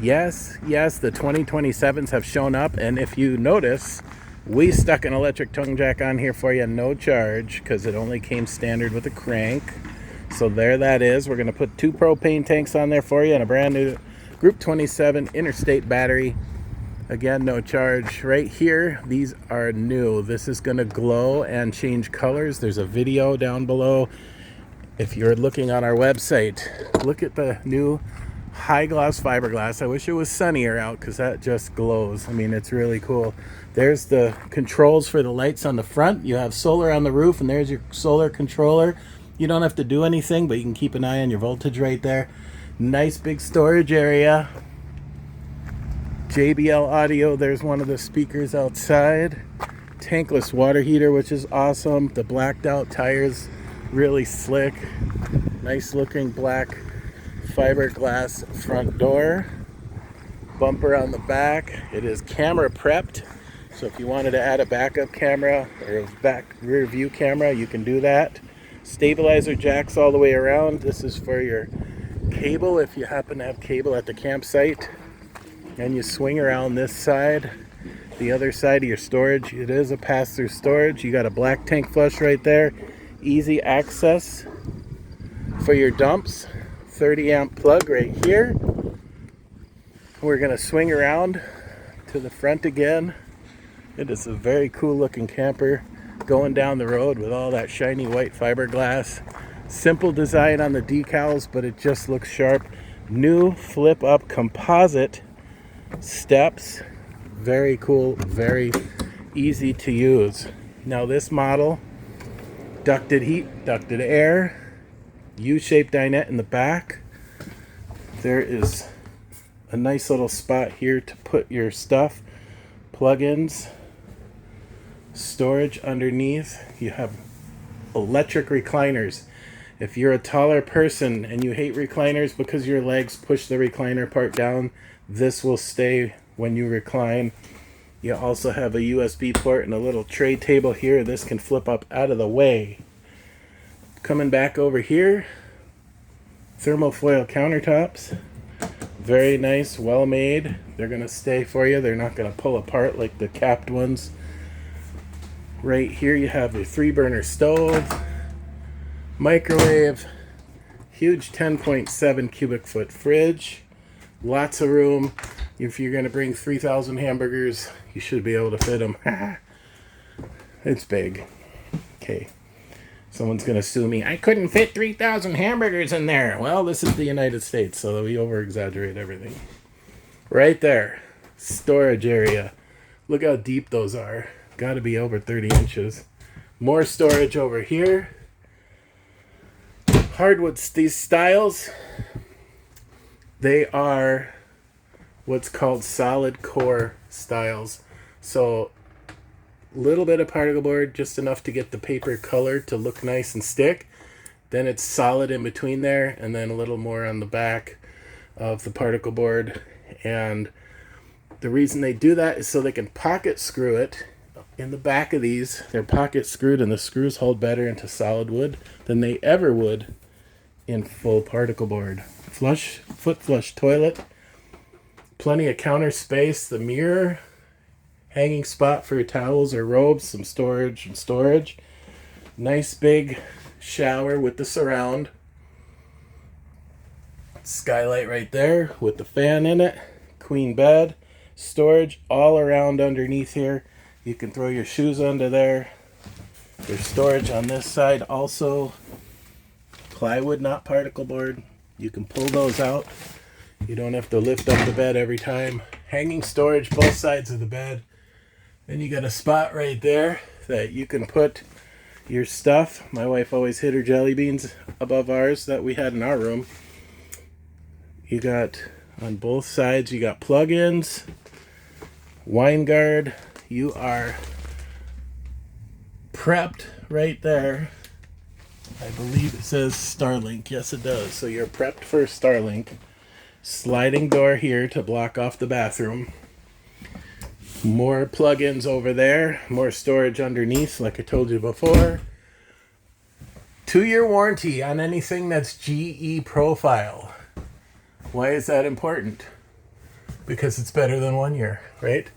Yes, the 2027s have shown up, and if you notice, we stuck an electric tongue jack on here for you, no charge, because it only came standard with a crank. So there that is. We're going to put 2 propane tanks on there for you and a brand new Group 27 interstate battery. Again, no charge. Right here, these are new. This is going to glow and change colors. There's a video down below. If you're looking on our website, look at the new high gloss fiberglass. I wish it was sunnier out because that just glows. I mean, it's really cool. There's the controls for the lights on the front. You have solar on the roof, and there's your solar controller. You don't have to do anything, but you can keep an eye on your voltage right there. Nice big storage area. JBL audio. There's one of the speakers outside. Tankless water heater, which is awesome. The blacked out tires, really slick. Nice looking black fiberglass front door. Bumper on the back. It is camera prepped, so if you wanted to add a backup camera or a back rear view camera, you can do that. Stabilizer jacks all the way around. This is for your cable if you happen to have cable at the campsite. And you swing around this side, the other side of your storage. It is a pass-through storage. You got a black tank flush right there. Easy access for your dumps. 30 amp plug right here. We're going to swing around to the front again. It is a very cool looking camper going down the road with all that shiny white fiberglass. Simple design on the decals, but it just looks sharp. New flip up composite steps. Very cool, very easy to use. Now this model, ducted heat, ducted air, U-shaped dinette in the back. There is a nice little spot here to put your stuff, plug-ins, storage underneath. You have electric recliners. If you're a taller person and you hate recliners because your legs push the recliner part down, this will stay when you recline. You also have a USB port and a little tray table here. This can flip up out of the way. Coming back over here, thermofoil countertops. Very nice, well made. They're going to stay for you. They're not going to pull apart like the capped ones. Right here you have your 3-burner stove, microwave, huge 10.7 cubic foot fridge, lots of room. If you're going to bring 3,000 hamburgers, you should be able to fit them. It's big. Okay. Someone's going to sue me. I couldn't fit 3,000 hamburgers in there. Well, this is the United States, so we over-exaggerate everything. Right there. Storage area. Look how deep those are. Got to be over 30 inches. More storage over here. Hardwoods, these styles, they are what's called solid core styles. So little bit of particle board, just enough to get the paper color to look nice and stick. Then it's solid in between there, and then a little more on the back of the particle board. And the reason they do that is so they can pocket screw it. In the back of these, they're pocket screwed, and the screws hold better into solid wood than they ever would in full particle board. Foot flush toilet, plenty of counter space, the mirror, hanging spot for your towels or robes, some storage and storage. Nice big shower with the surround. Skylight right there with the fan in it. Queen bed. Storage all around underneath here. You can throw your shoes under there. There's storage on this side also. Plywood, not particle board. You can pull those out. You don't have to lift up the bed every time. Hanging storage both sides of the bed. Then you got a spot right there that you can put your stuff. My wife always hid her jelly beans above ours that we had in our room. You got on both sides, you got plug-ins, wine guard. You are prepped right there. I believe it says Starlink. Yes, it does. So you're prepped for Starlink. Sliding door here to block off the bathroom. More plug-ins over there. More storage underneath, like I told you before. 2-year warranty on anything that's GE profile. Why is that important? because it's better than 1 year, right?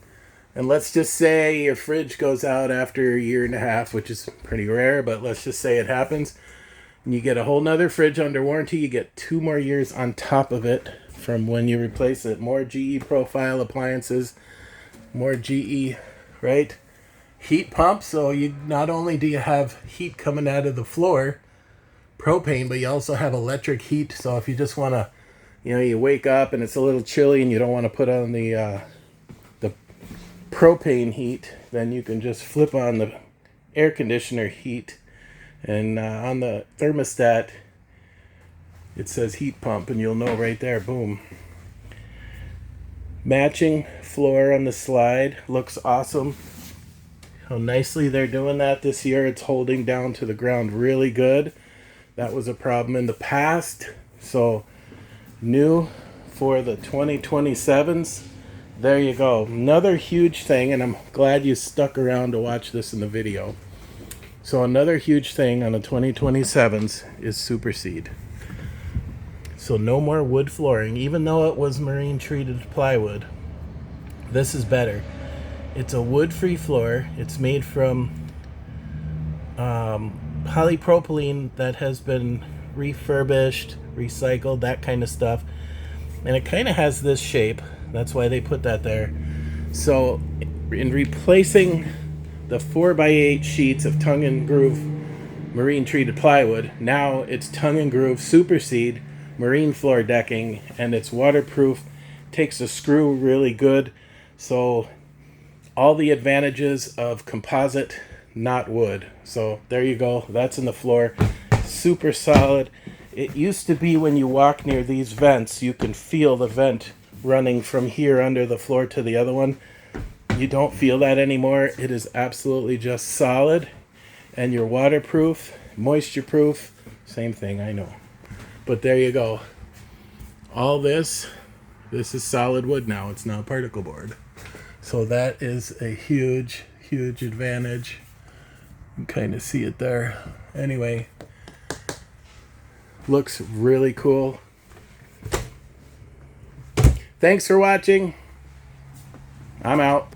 And let's just say your fridge goes out after a year and a half, which is pretty rare, but let's just say it happens. And you get a whole nother fridge under warranty. You get 2 more years on top of it from when you replace it. More GE profile appliances, more GE, right? Heat pump. So you not only do you have heat coming out of the floor, propane, but you also have electric heat. So if you just want to, you wake up and it's a little chilly and you don't want to put on the propane heat, then you can just flip on the air conditioner heat, and on the thermostat it says heat pump, and you'll know right there. Boom. Matching floor on the slide. Looks awesome. How nicely they're doing that this year. It's holding down to the ground really good. That was a problem in the past. So new for the 2027s. There you go. Another huge thing, and I'm glad you stuck around to watch this in the video. So another huge thing on the 2027s is supersede. So no more wood flooring, even though it was marine treated plywood. This is better. It's a wood-free floor. It's made from polypropylene that has been refurbished, recycled, that kind of stuff. And it kind of has this shape. That's why they put that there. So in replacing the 4x8 sheets of tongue and groove marine treated plywood, now it's tongue and groove supersede marine floor decking, and it's waterproof, takes a screw really good. So all the advantages of composite, not wood. So there you go. That's in the floor. Super solid. It used to be when you walk near these vents, you can feel the vent running from here under the floor to the other one. You don't feel that anymore. It is absolutely just solid, and you're waterproof, moisture proof. Same thing, I know. But there you go. All this is solid wood now. It's not particle board. So that is a huge, huge advantage. You can kind of see it there. Anyway, looks really cool. Thanks for watching. I'm out.